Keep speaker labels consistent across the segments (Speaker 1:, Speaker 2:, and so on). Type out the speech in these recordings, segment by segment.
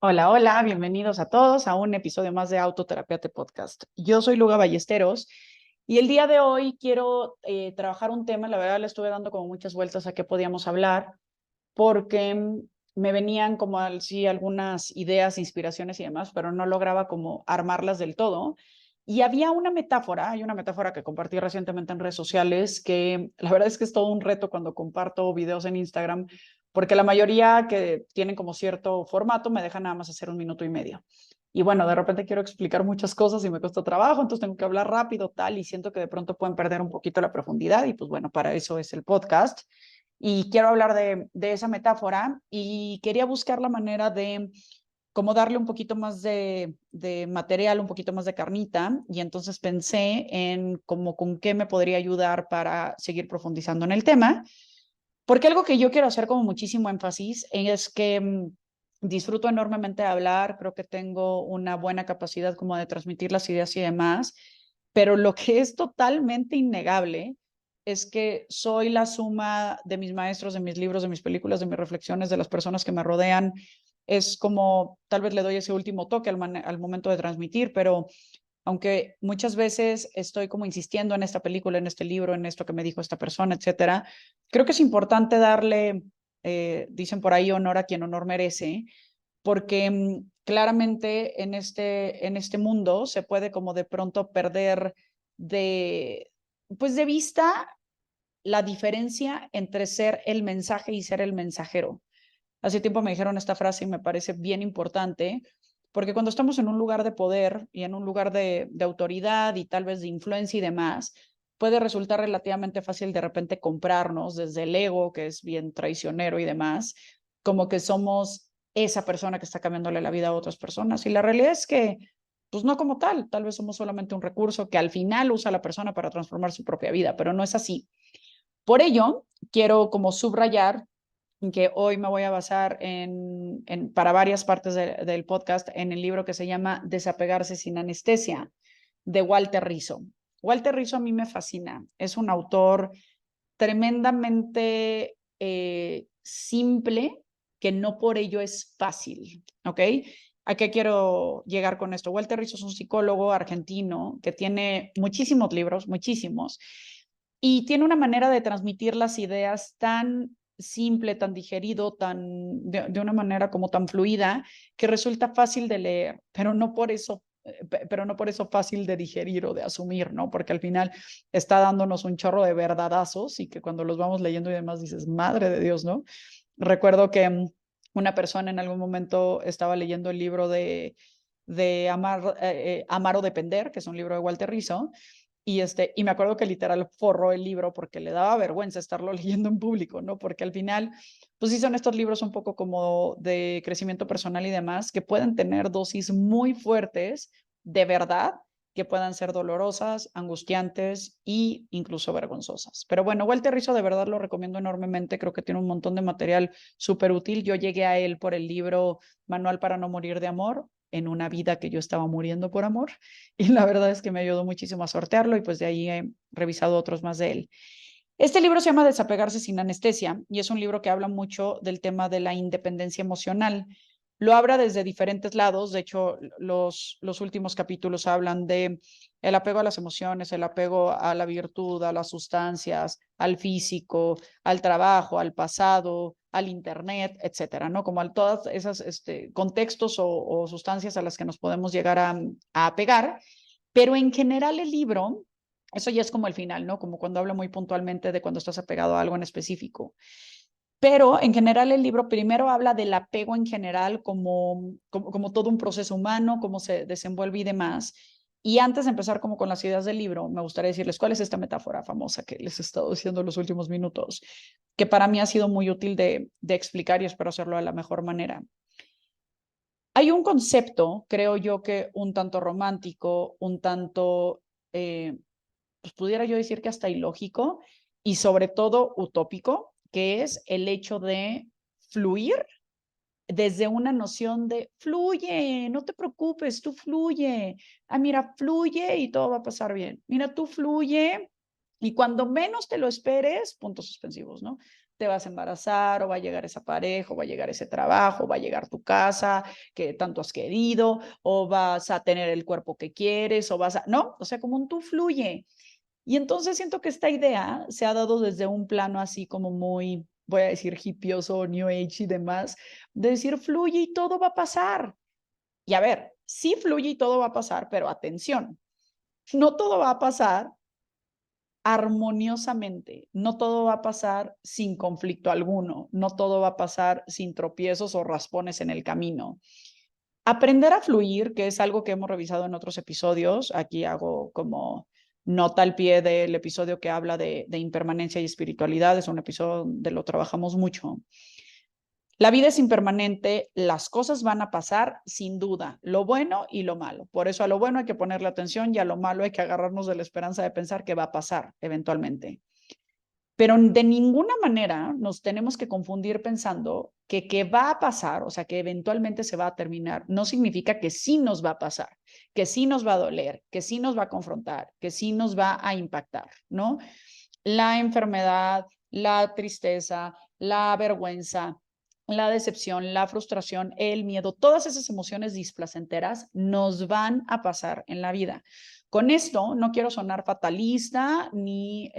Speaker 1: Hola, hola, bienvenidos a todos a un episodio más de Autoterapiate Podcast. Yo soy Luga Ballesteros y el día de hoy quiero trabajar un tema. La verdad le estuve dando como muchas vueltas a qué podíamos hablar porque me venían como sí algunas ideas, inspiraciones y demás, pero no lograba como armarlas del todo. Y había hay una metáfora que compartí recientemente en redes sociales que la verdad es que es todo un reto cuando comparto videos en Instagram, porque la mayoría que tienen como cierto formato me dejan nada más hacer 1 minuto y medio. Y bueno, de repente quiero explicar muchas cosas y me cuesta trabajo, entonces tengo que hablar rápido, tal, y siento que de pronto pueden perder un poquito la profundidad y pues bueno, para eso es el podcast. Y quiero hablar de esa metáfora y quería buscar la manera de cómo darle un poquito más de material, un poquito más de carnita, y entonces pensé en cómo con qué me podría ayudar para seguir profundizando en el tema, porque algo que yo quiero hacer como muchísimo énfasis es que disfruto enormemente de hablar, creo que tengo una buena capacidad como de transmitir las ideas y demás, pero lo que es totalmente innegable es que soy la suma de mis maestros, de mis libros, de mis películas, de mis reflexiones, de las personas que me rodean. Es como, tal vez le doy ese último toque al momento de transmitir, pero aunque muchas veces estoy como insistiendo en esta película, en este libro, en esto que me dijo esta persona, etcétera, creo que es importante darle, dicen por ahí, honor a quien honor merece, porque claramente en este mundo se puede como de pronto perder de, pues de vista la diferencia entre ser el mensaje y ser el mensajero. Hace tiempo me dijeron esta frase y me parece bien importante, porque cuando estamos en un lugar de poder y en un lugar de autoridad y tal vez de influencia y demás, puede resultar relativamente fácil de repente comprarnos desde el ego, que es bien traicionero y demás, como que somos esa persona que está cambiándole la vida a otras personas. Y la realidad es que, pues no como tal vez somos solamente un recurso que al final usa la persona para transformar su propia vida, pero no es así. Por ello, quiero como subrayar que hoy me voy a basar para varias partes del podcast en el libro que se llama Desapegarse sin anestesia, de Walter Rizzo. Walter Rizzo a mí me fascina. Es un autor tremendamente simple, que no por ello es fácil, ¿ok? ¿A qué quiero llegar con esto? Walter Rizzo es un psicólogo argentino que tiene muchísimos libros, muchísimos, y tiene una manera de transmitir las ideas tan simple, tan digerido, de una manera como tan fluida, que resulta fácil de leer, pero no por eso fácil de digerir o de asumir, ¿no? Porque al final está dándonos un chorro de verdadazos y que cuando los vamos leyendo y demás dices, madre de Dios, ¿no? Recuerdo que una persona en algún momento estaba leyendo el libro de Amar o Depender, que es un libro de Walter Rizzo, y me acuerdo que literal forró el libro porque le daba vergüenza estarlo leyendo en público, ¿no? Porque al final, pues sí son estos libros un poco como de crecimiento personal y demás, que pueden tener dosis muy fuertes de verdad, que puedan ser dolorosas, angustiantes e incluso vergonzosas. Pero bueno, Walter Rizzo de verdad lo recomiendo enormemente, creo que tiene un montón de material súper útil. Yo llegué a él por el libro Manual para no morir de amor, en una vida que yo estaba muriendo por amor, y la verdad es que me ayudó muchísimo a sortearlo y pues de ahí he revisado otros más de él. Este libro se llama Desapegarse sin anestesia y es un libro que habla mucho del tema de la independencia emocional. Lo habla desde diferentes lados, de hecho los últimos capítulos hablan de el apego a las emociones, el apego a la virtud, a las sustancias, al físico, al trabajo, al pasado, al internet, etcétera, ¿no? Como a todas esas contextos o sustancias a las que nos podemos llegar a apegar, pero en general el libro, eso ya es como el final, ¿no? Como cuando habla muy puntualmente de cuando estás apegado a algo en específico. Pero en general el libro primero habla del apego en general como todo un proceso humano, cómo se desenvuelve y demás. Y antes de empezar como con las ideas del libro, me gustaría decirles cuál es esta metáfora famosa que les he estado diciendo en los últimos minutos, que para mí ha sido muy útil de explicar y espero hacerlo de la mejor manera. Hay un concepto, creo yo que un tanto romántico, un tanto pues pudiera yo decir que hasta ilógico y sobre todo utópico, que es el hecho de fluir desde una noción de fluye, no te preocupes, tú fluye. Ah, mira, fluye y todo va a pasar bien. Mira, tú fluye y cuando menos te lo esperes, puntos suspensivos, ¿no? te vas a embarazar, o va a llegar esa pareja, o va a llegar ese trabajo, o va a llegar tu casa que tanto has querido, o vas a tener el cuerpo que quieres, o vas a, no, o sea, como un tú fluye. Y entonces siento que esta idea se ha dado desde un plano así como muy, voy a decir, hippioso, New Age y demás, de decir fluye y todo va a pasar. Y a ver, sí fluye y todo va a pasar, pero atención, no todo va a pasar armoniosamente, no todo va a pasar sin conflicto alguno, no todo va a pasar sin tropiezos o raspones en el camino. Aprender a fluir, que es algo que hemos revisado en otros episodios, aquí hago como nota al pie del episodio que habla de impermanencia y espiritualidad, es un episodio donde lo trabajamos mucho. La vida es impermanente, las cosas van a pasar sin duda, lo bueno y lo malo. Por eso a lo bueno hay que ponerle atención y a lo malo hay que agarrarnos de la esperanza de pensar que va a pasar eventualmente. Pero de ninguna manera nos tenemos que confundir pensando que va a pasar, o sea, que eventualmente se va a terminar. No significa que sí nos va a pasar, que sí nos va a doler, que sí nos va a confrontar, que sí nos va a impactar, ¿no? La enfermedad, la tristeza, la vergüenza, la decepción, la frustración, el miedo, todas esas emociones displacenteras nos van a pasar en la vida. Con esto no quiero sonar fatalista ni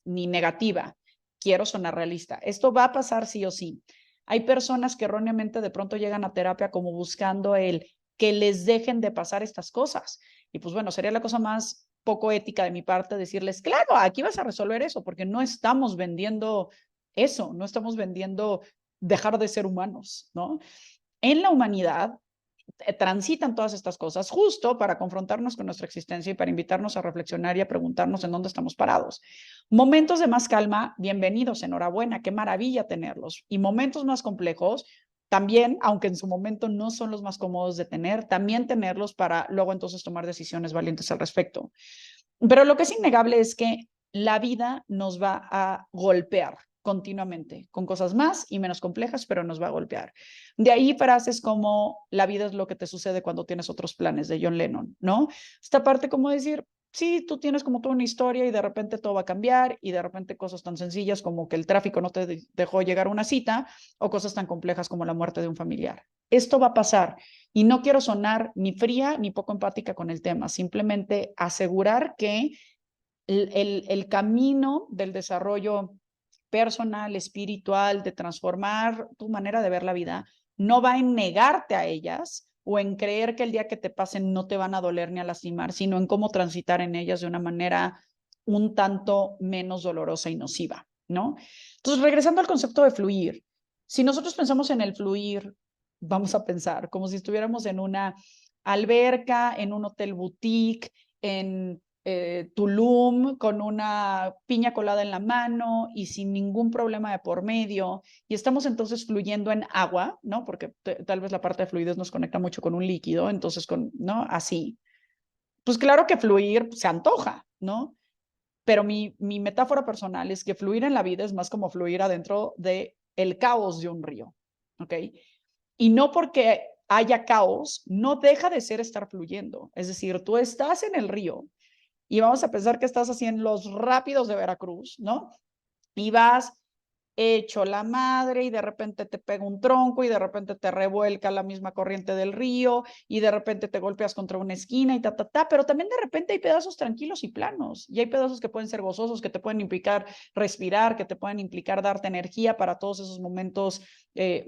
Speaker 1: negativa, quiero sonar realista. Esto va a pasar sí o sí. Hay personas que erróneamente de pronto llegan a terapia como buscando el que les dejen de pasar estas cosas. Y pues bueno, sería la cosa más poco ética de mi parte decirles, claro, aquí vas a resolver eso, porque no estamos vendiendo eso, no estamos vendiendo dejar de ser humanos, ¿no? En la humanidad transitan todas estas cosas justo para confrontarnos con nuestra existencia y para invitarnos a reflexionar y a preguntarnos en dónde estamos parados. Momentos de más calma, bienvenidos, enhorabuena, qué maravilla tenerlos. Y momentos más complejos, también, aunque en su momento no son los más cómodos de tener, también tenerlos para luego entonces tomar decisiones valientes al respecto. Pero lo que es innegable es que la vida nos va a golpear continuamente, con cosas más y menos complejas, pero nos va a golpear. De ahí frases como la vida es lo que te sucede cuando tienes otros planes, de John Lennon, ¿no? Esta parte como decir, sí, tú tienes como toda una historia y de repente todo va a cambiar y de repente cosas tan sencillas como que el tráfico no te dejó llegar a una cita o cosas tan complejas como la muerte de un familiar. Esto va a pasar y no quiero sonar ni fría ni poco empática con el tema, simplemente asegurar que el camino del desarrollo personal, espiritual, de transformar tu manera de ver la vida, no va en negarte a ellas o en creer que el día que te pasen no te van a doler ni a lastimar, sino en cómo transitar en ellas de una manera un tanto menos dolorosa y nociva, ¿no? Entonces, regresando al concepto de fluir, si nosotros pensamos en el fluir, vamos a pensar como si estuviéramos en una alberca, en un hotel boutique, en Tulum con una piña colada en la mano y sin ningún problema de por medio, y estamos entonces fluyendo en agua, ¿no? Porque tal vez la parte de fluidez nos conecta mucho con un líquido, entonces ¿no? Así. Pues claro que fluir se antoja, ¿no? Pero mi metáfora personal es que fluir en la vida es más como fluir adentro de el caos de un río, ¿ok? Y no porque haya caos, no deja de ser estar fluyendo. Es decir, tú estás en el río, y vamos a pensar que estás así en los rápidos de Veracruz, ¿no? Y vas hecho la madre y de repente te pega un tronco y de repente te revuelca la misma corriente del río y de repente te golpeas contra una esquina y pero también de repente hay pedazos tranquilos y planos y hay pedazos que pueden ser gozosos, que te pueden implicar respirar, que te pueden implicar darte energía para todos esos momentos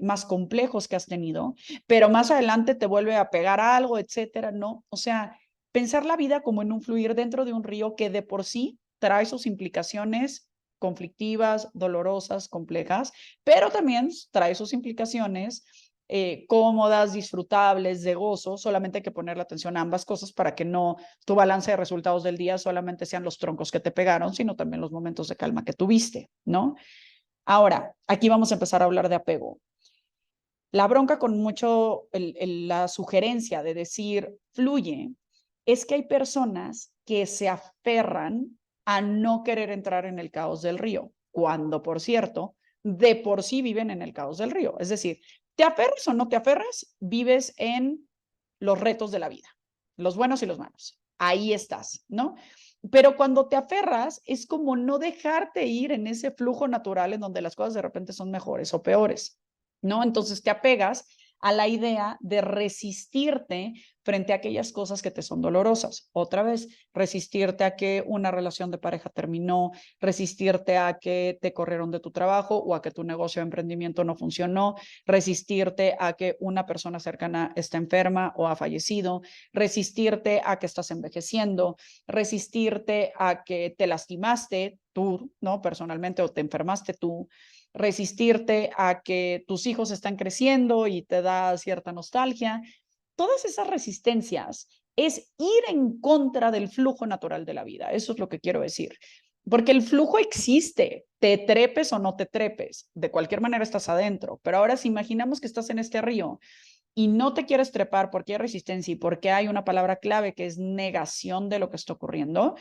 Speaker 1: más complejos que has tenido, pero más adelante te vuelve a pegar algo, etcétera, ¿no? O sea, pensar la vida como en un fluir dentro de un río que de por sí trae sus implicaciones conflictivas, dolorosas, complejas, pero también trae sus implicaciones cómodas, disfrutables, de gozo. Solamente hay que ponerle atención a ambas cosas para que no tu balance de resultados del día solamente sean los troncos que te pegaron, sino también los momentos de calma que tuviste, ¿no? Ahora, aquí vamos a empezar a hablar de apego. La bronca con mucho la sugerencia de decir fluye es que hay personas que se aferran a no querer entrar en el caos del río, cuando, por cierto, de por sí viven en el caos del río. Es decir, te aferras o no te aferras, vives en los retos de la vida, los buenos y los malos. Ahí estás, ¿no? Pero cuando te aferras, es como no dejarte ir en ese flujo natural en donde las cosas de repente son mejores o peores, ¿no? Entonces te apegas a la idea de resistirte frente a aquellas cosas que te son dolorosas. Otra vez, resistirte a que una relación de pareja terminó, resistirte a que te corrieron de tu trabajo o a que tu negocio de emprendimiento no funcionó, resistirte a que una persona cercana está enferma o ha fallecido, resistirte a que estás envejeciendo, resistirte a que te lastimaste tú, ¿no? Personalmente, o te enfermaste tú, resistirte a que tus hijos están creciendo y te da cierta nostalgia. Todas esas resistencias es ir en contra del flujo natural de la vida. Eso es lo que quiero decir. Porque el flujo existe, te trepes o no te trepes, de cualquier manera estás adentro. Pero ahora si imaginamos que estás en este río y no te quieres trepar porque hay resistencia y porque hay una palabra clave que es negación de lo que está ocurriendo,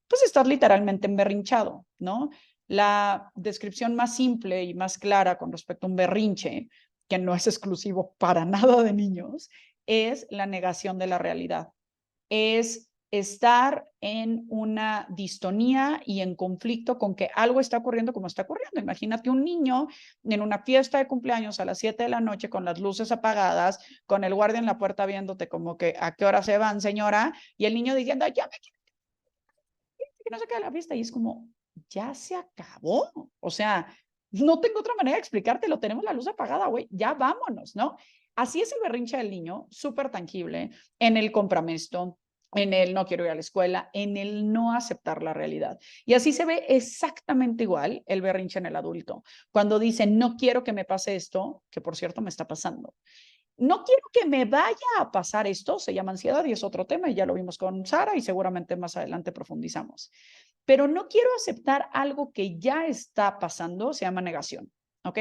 Speaker 1: pues estás literalmente emberrinchado, ¿no? La descripción más simple y más clara con respecto a un berrinche, que no es exclusivo para nada de niños, es la negación de la realidad. Es estar en una distonía y en conflicto con que algo está ocurriendo como está ocurriendo. Imagínate un niño en una fiesta de cumpleaños a las 7 de la noche con las luces apagadas, con el guardia en la puerta viéndote como que a qué hora se van, señora, y el niño diciendo, ya me que no se quede la fiesta. Y es como, ya se acabó. O sea, no tengo otra manera de explicártelo. Tenemos la luz apagada, güey. Ya vámonos, ¿no? Así es el berrinche del niño, súper tangible, en el compramesto, en el no quiero ir a la escuela, en el no aceptar la realidad. Y así se ve exactamente igual el berrinche en el adulto. Cuando dice, no quiero que me pase esto, que por cierto me está pasando. No quiero que me vaya a pasar esto, se llama ansiedad y es otro tema y ya lo vimos con Sara y seguramente más adelante profundizamos. Pero no quiero aceptar algo que ya está pasando, se llama negación, ¿ok?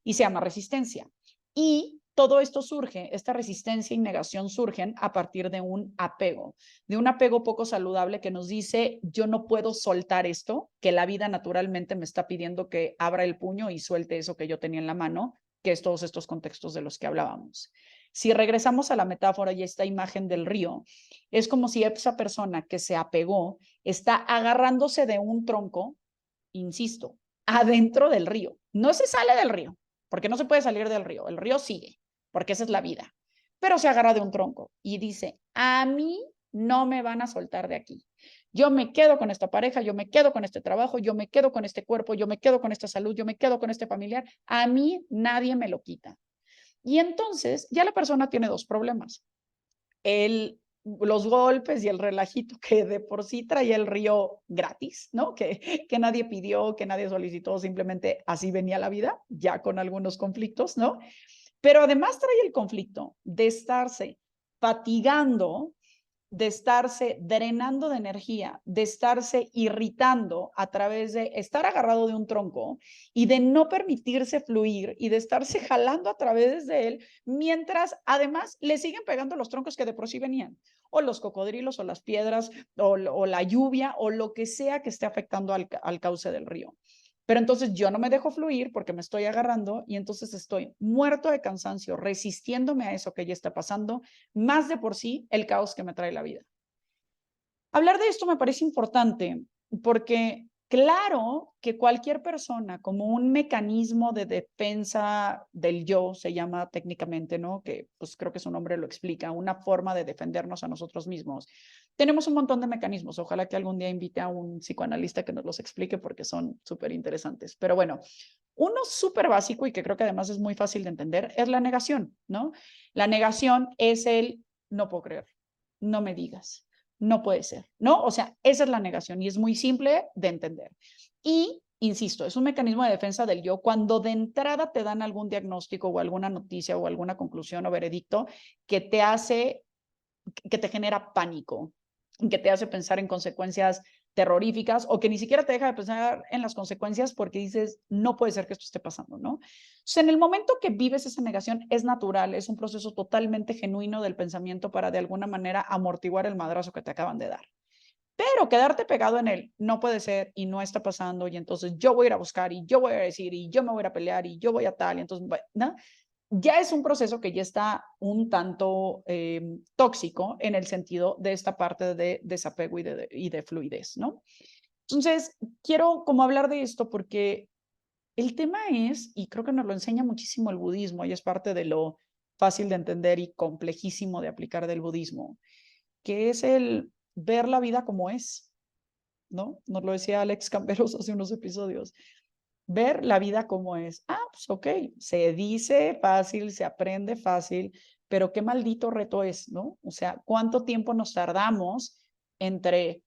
Speaker 1: Y se llama resistencia. Y todo esto surge, esta resistencia y negación surgen a partir de un apego poco saludable que nos dice, yo no puedo soltar esto, que la vida naturalmente me está pidiendo que abra el puño y suelte eso que yo tenía en la mano, que es todos estos contextos de los que hablábamos. Si regresamos a la metáfora y esta imagen del río, es como si esa persona que se apegó está agarrándose de un tronco, insisto, adentro del río. No se sale del río, porque no se puede salir del río. El río sigue, porque esa es la vida. Pero se agarra de un tronco y dice, a mí no me van a soltar de aquí. Yo me quedo con esta pareja, yo me quedo con este trabajo, yo me quedo con este cuerpo, yo me quedo con esta salud, yo me quedo con este familiar. A mí nadie me lo quita. Y entonces ya la persona tiene dos problemas. Los golpes y el relajito que de por sí traía el río gratis, ¿no? Que nadie pidió, que nadie solicitó, simplemente así venía la vida, ya con algunos conflictos, ¿no? Pero además trae el conflicto de estarse fatigando, de estarse drenando de energía, de estarse irritando a través de estar agarrado de un tronco y de no permitirse fluir y de estarse jalando a través de él, mientras además le siguen pegando los troncos que de por sí venían, o los cocodrilos, o las piedras, o la lluvia, o lo que sea que esté afectando al cauce del río. Pero entonces yo no me dejo fluir porque me estoy agarrando y entonces estoy muerto de cansancio, resistiéndome a eso que ya está pasando, más de por sí el caos que me trae la vida. Hablar de esto me parece importante porque claro que cualquier persona como un mecanismo de defensa del yo, se llama técnicamente, ¿no? Que pues creo que su nombre lo explica, una forma de defendernos a nosotros mismos. Tenemos un montón de mecanismos, ojalá que algún día invite a un psicoanalista que nos los explique porque son súper interesantes. Pero bueno, uno súper básico y que creo que además es muy fácil de entender es la negación, ¿no? La negación es el no puedo creer, no me digas, no puede ser, ¿no? O sea, esa es la negación y es muy simple de entender. Y, insisto, es un mecanismo de defensa del yo cuando de entrada te dan algún diagnóstico o alguna noticia o alguna conclusión o veredicto que te hace, que te genera pánico, que te hace pensar en consecuencias terroríficas o que ni siquiera te deja de pensar en las consecuencias porque dices, no puede ser que esto esté pasando, ¿no? O sea, en el momento que vives esa negación es natural, es un proceso totalmente genuino del pensamiento para de alguna manera amortiguar el madrazo que te acaban de dar. Pero quedarte pegado en él no puede ser y no está pasando y entonces yo voy a ir a buscar y yo voy a decir y yo me voy a pelear y yo voy a tal y entonces, ¿no? ya es un proceso que ya está un tanto tóxico en el sentido de esta parte de desapego y de fluidez, ¿no? Entonces, quiero como hablar de esto porque el tema es, y creo que nos lo enseña muchísimo el budismo, y es parte de lo fácil de entender y complejísimo de aplicar del budismo, que es el ver la vida como es, ¿no? Nos lo decía Alex Camberos hace unos episodios. Ver la vida como es. Ah, pues ok, se dice fácil, se aprende fácil, pero qué maldito reto es, ¿no? O sea, ¿cuánto tiempo nos tardamos entre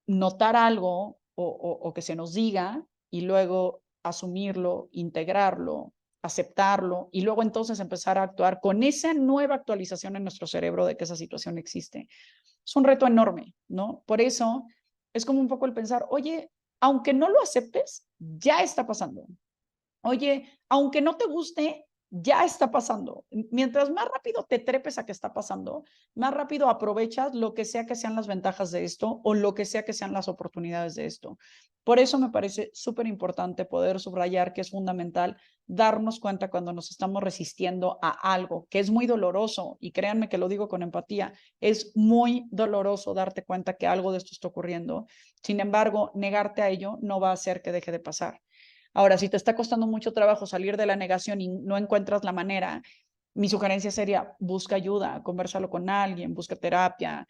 Speaker 1: notar algo o que se nos diga y luego asumirlo, integrarlo, aceptarlo y luego entonces empezar a actuar con esa nueva actualización en nuestro cerebro de que esa situación existe? Es un reto enorme, ¿no? Por eso es como un poco el pensar, oye, aunque no lo aceptes, ya está pasando. Oye, aunque no te guste, ya está pasando. Mientras más rápido te trepes a que está pasando, más rápido aprovechas lo que sea que sean las ventajas de esto o lo que sea que sean las oportunidades de esto. Por eso me parece súper importante poder subrayar que es fundamental darnos cuenta cuando nos estamos resistiendo a algo que es muy doloroso, y créanme que lo digo con empatía, es muy doloroso darte cuenta que algo de esto está ocurriendo. Sin embargo, negarte a ello no va a hacer que deje de pasar. Ahora, si te está costando mucho trabajo salir de la negación y no encuentras la manera, mi sugerencia sería busca ayuda, conversalo con alguien, busca terapia,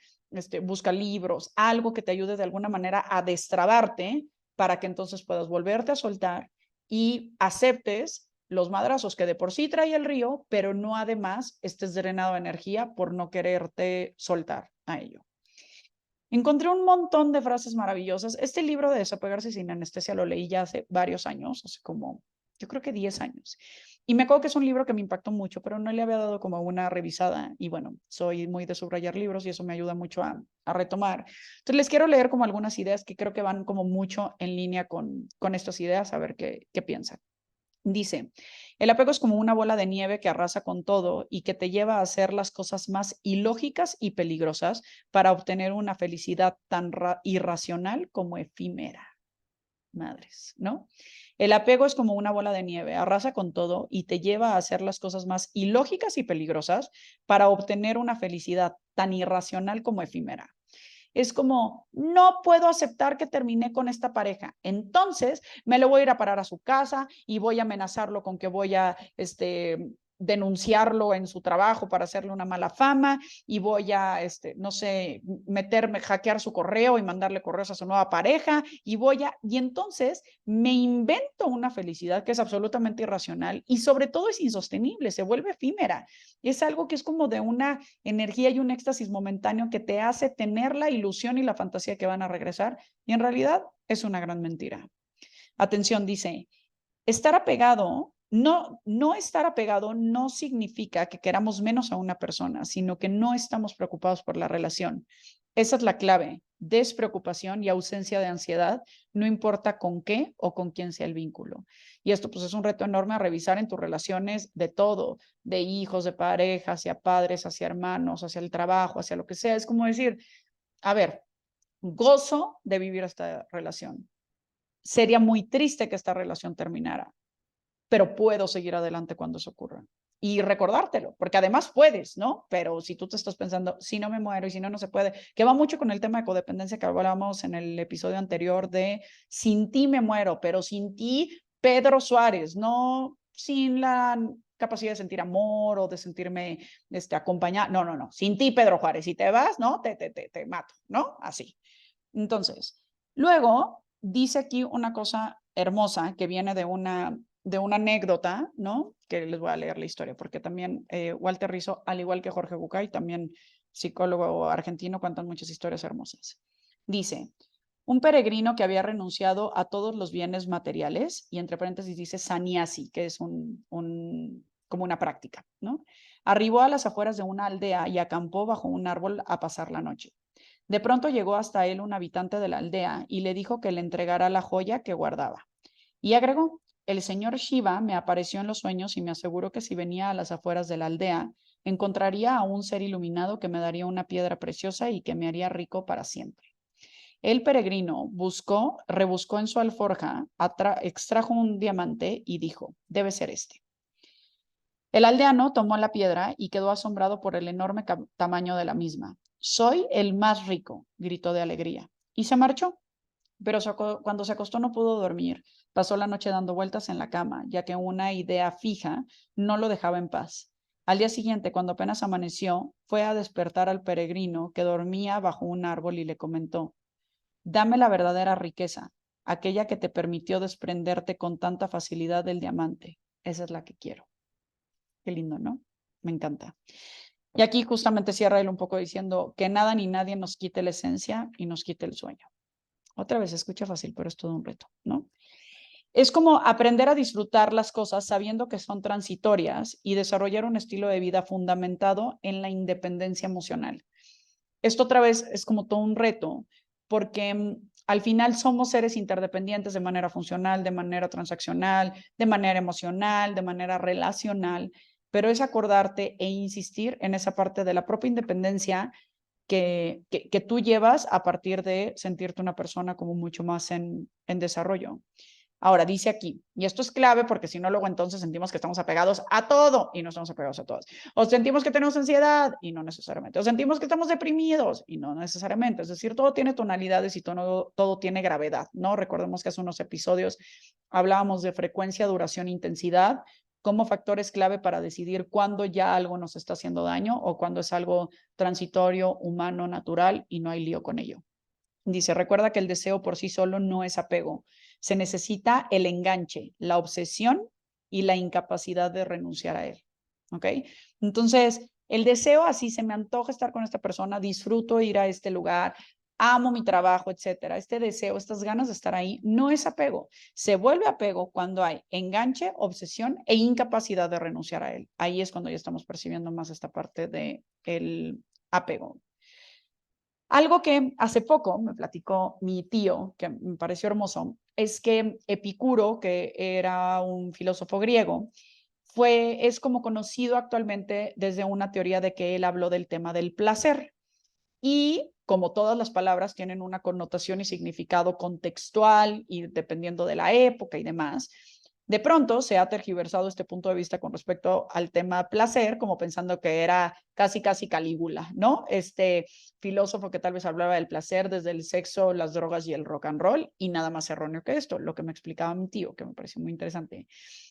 Speaker 1: busca libros, algo que te ayude de alguna manera a destrabarte para que entonces puedas volverte a soltar y aceptes los madrazos que de por sí trae el río, pero no además estés drenado de energía por no quererte soltar a ello. Encontré un montón de frases maravillosas. Este libro de Desapegarse sin anestesia lo leí ya hace varios años, hace como, yo creo que 10 años. Y me acuerdo que es un libro que me impactó mucho, pero no le había dado como una revisada. Y bueno, soy muy de subrayar libros y eso me ayuda mucho a retomar. Entonces les quiero leer como algunas ideas que creo que van como mucho en línea con estas ideas, a ver qué piensan. Dice, el apego es como una bola de nieve que arrasa con todo y que te lleva a hacer las cosas más ilógicas y peligrosas para obtener una felicidad tan irracional como efímera. Madres, ¿no? El apego es como una bola de nieve, arrasa con todo y te lleva a hacer las cosas más ilógicas y peligrosas para obtener una felicidad tan irracional como efímera. Es como, no puedo aceptar que terminé con esta pareja. Entonces, me lo voy a ir a parar a su casa y voy a amenazarlo con que voy a denunciarlo en su trabajo para hacerle una mala fama y voy a, no sé, meterme, hackear su correo y mandarle correos a su nueva pareja y entonces me invento una felicidad que es absolutamente irracional y sobre todo es insostenible, se vuelve efímera. Es algo que es como de una energía y un éxtasis momentáneo que te hace tener la ilusión y la fantasía que van a regresar y en realidad es una gran mentira. Atención, dice, estar apegado, no estar apegado no significa que queramos menos a una persona, sino que no estamos preocupados por la relación. Esa es la clave, despreocupación y ausencia de ansiedad, no importa con qué o con quién sea el vínculo. Y esto pues es un reto enorme a revisar en tus relaciones de todo, de hijos, de pareja, hacia padres, hacia hermanos, hacia el trabajo, hacia lo que sea. Es como decir, a ver, gozo de vivir esta relación. Sería muy triste que esta relación terminara, pero puedo seguir adelante cuando eso ocurra. Y recordártelo, porque además puedes, ¿no? Pero si tú te estás pensando, si no me muero y si no, no se puede, que va mucho con el tema de codependencia que hablábamos en el episodio anterior de sin ti me muero, pero sin ti, Pedro Suárez, no sin la capacidad de sentir amor o de sentirme acompañada. No, no, no. Sin ti, Pedro Juárez. Si te vas, ¿no? Te mato, ¿no? Así. Entonces, luego dice aquí una cosa hermosa que viene de una anécdota, ¿no? Que les voy a leer la historia, porque también Walter Rizzo, al igual que Jorge Bucay, también psicólogo argentino, cuentan muchas historias hermosas. Dice, un peregrino que había renunciado a todos los bienes materiales, y entre paréntesis dice saniasi, que es como una práctica, ¿no? Arribó a las afueras de una aldea y acampó bajo un árbol a pasar la noche. De pronto llegó hasta él un habitante de la aldea y le dijo que le entregara la joya que guardaba. Y agregó, el señor Shiva me apareció en los sueños y me aseguró que si venía a las afueras de la aldea, encontraría a un ser iluminado que me daría una piedra preciosa y que me haría rico para siempre. El peregrino rebuscó en su alforja, extrajo un diamante y dijo, debe ser este. El aldeano tomó la piedra y quedó asombrado por el enorme tamaño de la misma. Soy el más rico, gritó de alegría, y se marchó. Pero cuando se acostó no pudo dormir. Pasó la noche dando vueltas en la cama, ya que una idea fija no lo dejaba en paz. Al día siguiente, cuando apenas amaneció, fue a despertar al peregrino que dormía bajo un árbol y le comentó: dame la verdadera riqueza, aquella que te permitió desprenderte con tanta facilidad del diamante. Esa es la que quiero. Qué lindo, ¿no? Me encanta. Y aquí justamente cierra él un poco diciendo que nada ni nadie nos quite la esencia y nos quite el sueño. Otra vez, se escucha fácil, pero es todo un reto, ¿no? Es como aprender a disfrutar las cosas sabiendo que son transitorias y desarrollar un estilo de vida fundamentado en la independencia emocional. Esto otra vez es como todo un reto, porque al final somos seres interdependientes de manera funcional, de manera transaccional, de manera emocional, de manera relacional, pero es acordarte e insistir en esa parte de la propia independencia que tú llevas a partir de sentirte una persona como mucho más en desarrollo. Ahora, dice aquí, y esto es clave porque si no, luego entonces sentimos que estamos apegados a todo y no estamos apegados a todos. O sentimos que tenemos ansiedad y no necesariamente. O sentimos que estamos deprimidos y no necesariamente. Es decir, todo tiene tonalidades y todo tiene gravedad, ¿no? Recordemos que hace unos episodios hablábamos de frecuencia, duración, intensidad como factores clave para decidir cuándo ya algo nos está haciendo daño o cuándo es algo transitorio, humano, natural y no hay lío con ello. Dice, recuerda que el deseo por sí solo no es apego. Se necesita el enganche, la obsesión y la incapacidad de renunciar a él. ¿Ok? Entonces, el deseo así se me antoja estar con esta persona, disfruto ir a este lugar, amo mi trabajo, etcétera. Este deseo, estas ganas de estar ahí, no es apego. Se vuelve apego cuando hay enganche, obsesión e incapacidad de renunciar a él. Ahí es cuando ya estamos percibiendo más esta parte del apego. Algo que hace poco me platicó mi tío, que me pareció hermoso, es que Epicuro, que era un filósofo griego, es como conocido actualmente desde una teoría de que él habló del tema del placer. Y como todas las palabras tienen una connotación y significado contextual y dependiendo de la época y demás, de pronto se ha tergiversado este punto de vista con respecto al tema placer, como pensando que era casi, casi Calígula, ¿no? Este filósofo que tal vez hablaba del placer desde el sexo, las drogas y el rock and roll, y nada más erróneo que esto. Lo que me explicaba mi tío, que me pareció muy interesante,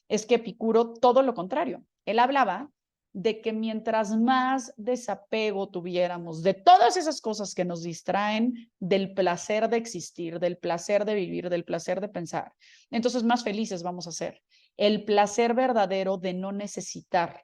Speaker 1: es que Epicuro, todo lo contrario. Él hablaba de que mientras más desapego tuviéramos de todas esas cosas que nos distraen del placer de existir, del placer de vivir, del placer de pensar, entonces más felices vamos a ser. El placer verdadero de no necesitar,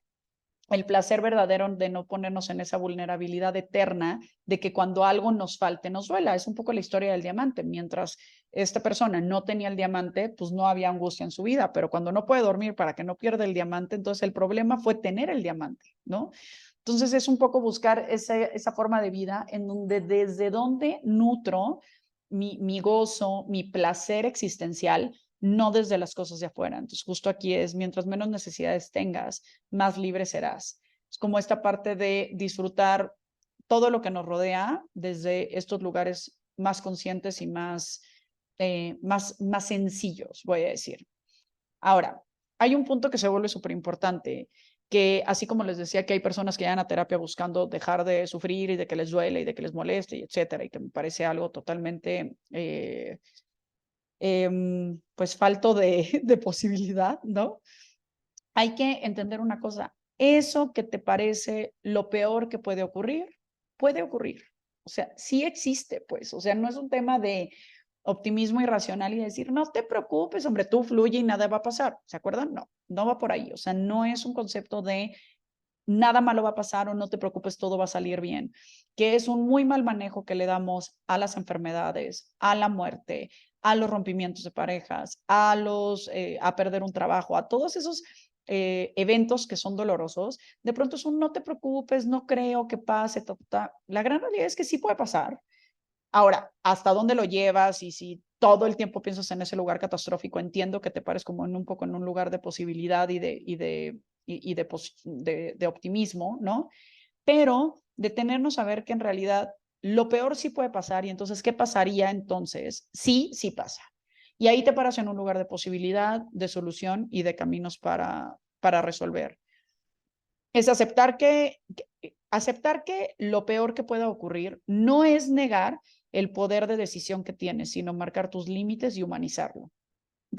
Speaker 1: el placer verdadero de no ponernos en esa vulnerabilidad eterna de que cuando algo nos falte nos duela. Es un poco la historia del diamante. Mientras esta persona no tenía el diamante, pues no había angustia en su vida, pero cuando no puede dormir para que no pierda el diamante, entonces el problema fue tener el diamante, ¿no? Entonces es un poco buscar esa forma de vida en donde desde donde nutro mi gozo, mi placer existencial, no desde las cosas de afuera. Entonces, justo aquí es, mientras menos necesidades tengas, más libre serás. Es como esta parte de disfrutar todo lo que nos rodea desde estos lugares más conscientes y más sencillos, voy a decir. Ahora, hay un punto que se vuelve súper importante, que así como les decía que hay personas que llegan a terapia buscando dejar de sufrir y de que les duele y de que les moleste, y etcétera, y que me parece algo totalmente pues falto de posibilidad, ¿no? Hay que entender una cosa, eso que te parece lo peor que puede ocurrir. O sea, sí existe, pues, o sea, no es un tema de optimismo irracional y decir, no te preocupes, hombre, tú fluye y nada va a pasar. ¿Se acuerdan? No, no va por ahí. O sea, no es un concepto de nada malo va a pasar o no te preocupes, todo va a salir bien, que es un muy mal manejo que le damos a las enfermedades, a la muerte, a los rompimientos de parejas, a perder un trabajo, a todos esos eventos que son dolorosos. De pronto es un no te preocupes, no creo que pase. La gran realidad es que sí puede pasar. Ahora, ¿hasta dónde lo llevas? Y si todo el tiempo piensas en ese lugar catastrófico, entiendo que te pares como en un poco en un lugar de posibilidad y de optimismo, ¿no? Pero detenernos a ver que en realidad lo peor sí puede pasar y entonces, ¿qué pasaría entonces? Sí, sí pasa. Y ahí te paras en un lugar de posibilidad, de solución y de caminos para resolver. es aceptar que lo peor que pueda ocurrir no es negar el poder de decisión que tienes, sino marcar tus límites y humanizarlo.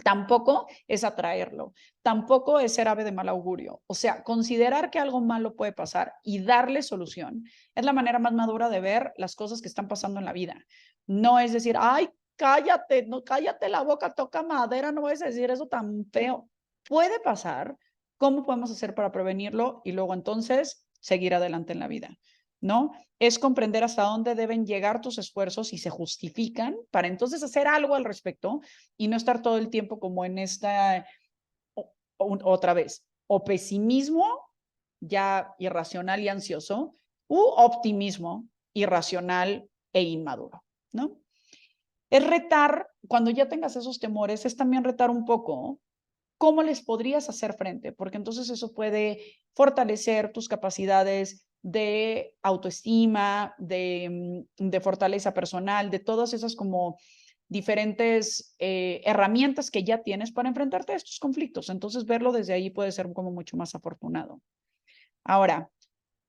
Speaker 1: Tampoco es atraerlo, tampoco es ser ave de mal augurio. O sea, considerar que algo malo puede pasar y darle solución es la manera más madura de ver las cosas que están pasando en la vida. No es decir, ay, cállate, no, cállate la boca, toca madera, no vas a decir eso tan feo. Puede pasar. ¿Cómo podemos hacer para prevenirlo? Y luego entonces seguir adelante en la vida, ¿no? Es comprender hasta dónde deben llegar tus esfuerzos y se justifican para entonces hacer algo al respecto y no estar todo el tiempo como en esta, otra vez, o pesimismo ya irracional y ansioso, u optimismo irracional e inmaduro, ¿no? Es retar, cuando ya tengas esos temores, es también retar un poco cómo les podrías hacer frente, porque entonces eso puede fortalecer tus capacidades de autoestima, de fortaleza personal, de todas esas como diferentes herramientas que ya tienes para enfrentarte a estos conflictos. Entonces, verlo desde ahí puede ser como mucho más afortunado. Ahora,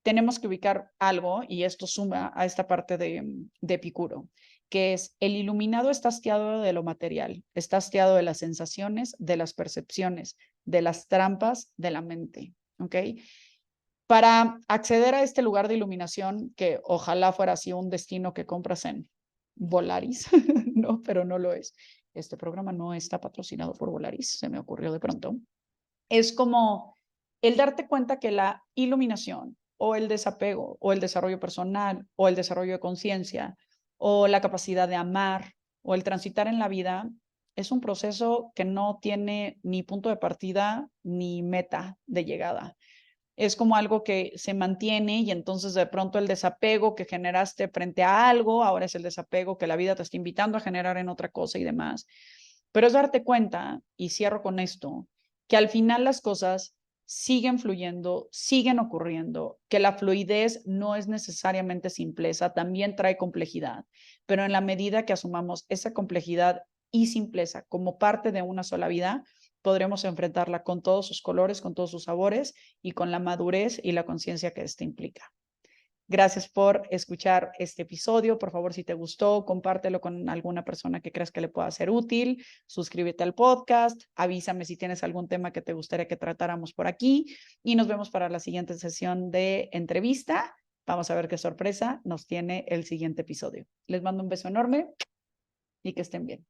Speaker 1: tenemos que ubicar algo, y esto suma a esta parte de Epicuro, que es el iluminado está hastiado de lo material, está hastiado de las sensaciones, de las percepciones, de las trampas de la mente. ¿Ok? Para acceder a este lugar de iluminación, que ojalá fuera así un destino que compras en Volaris, no, pero no lo es. Este programa no está patrocinado por Volaris, se me ocurrió de pronto. Es como el darte cuenta que la iluminación o el desapego o el desarrollo personal o el desarrollo de conciencia o la capacidad de amar o el transitar en la vida es un proceso que no tiene ni punto de partida ni meta de llegada. Es como algo que se mantiene y entonces de pronto el desapego que generaste frente a algo, ahora es el desapego que la vida te está invitando a generar en otra cosa y demás. Pero es darte cuenta, y cierro con esto, que al final las cosas siguen fluyendo, siguen ocurriendo, que la fluidez no es necesariamente simpleza, también trae complejidad, pero en la medida que asumamos esa complejidad y simpleza como parte de una sola vida, podremos enfrentarla con todos sus colores, con todos sus sabores y con la madurez y la conciencia que esto implica. Gracias por escuchar este episodio. Por favor, si te gustó, compártelo con alguna persona que creas que le pueda ser útil. Suscríbete al podcast. Avísame si tienes algún tema que te gustaría que tratáramos por aquí. Y nos vemos para la siguiente sesión de entrevista. Vamos a ver qué sorpresa nos tiene el siguiente episodio. Les mando un beso enorme y que estén bien.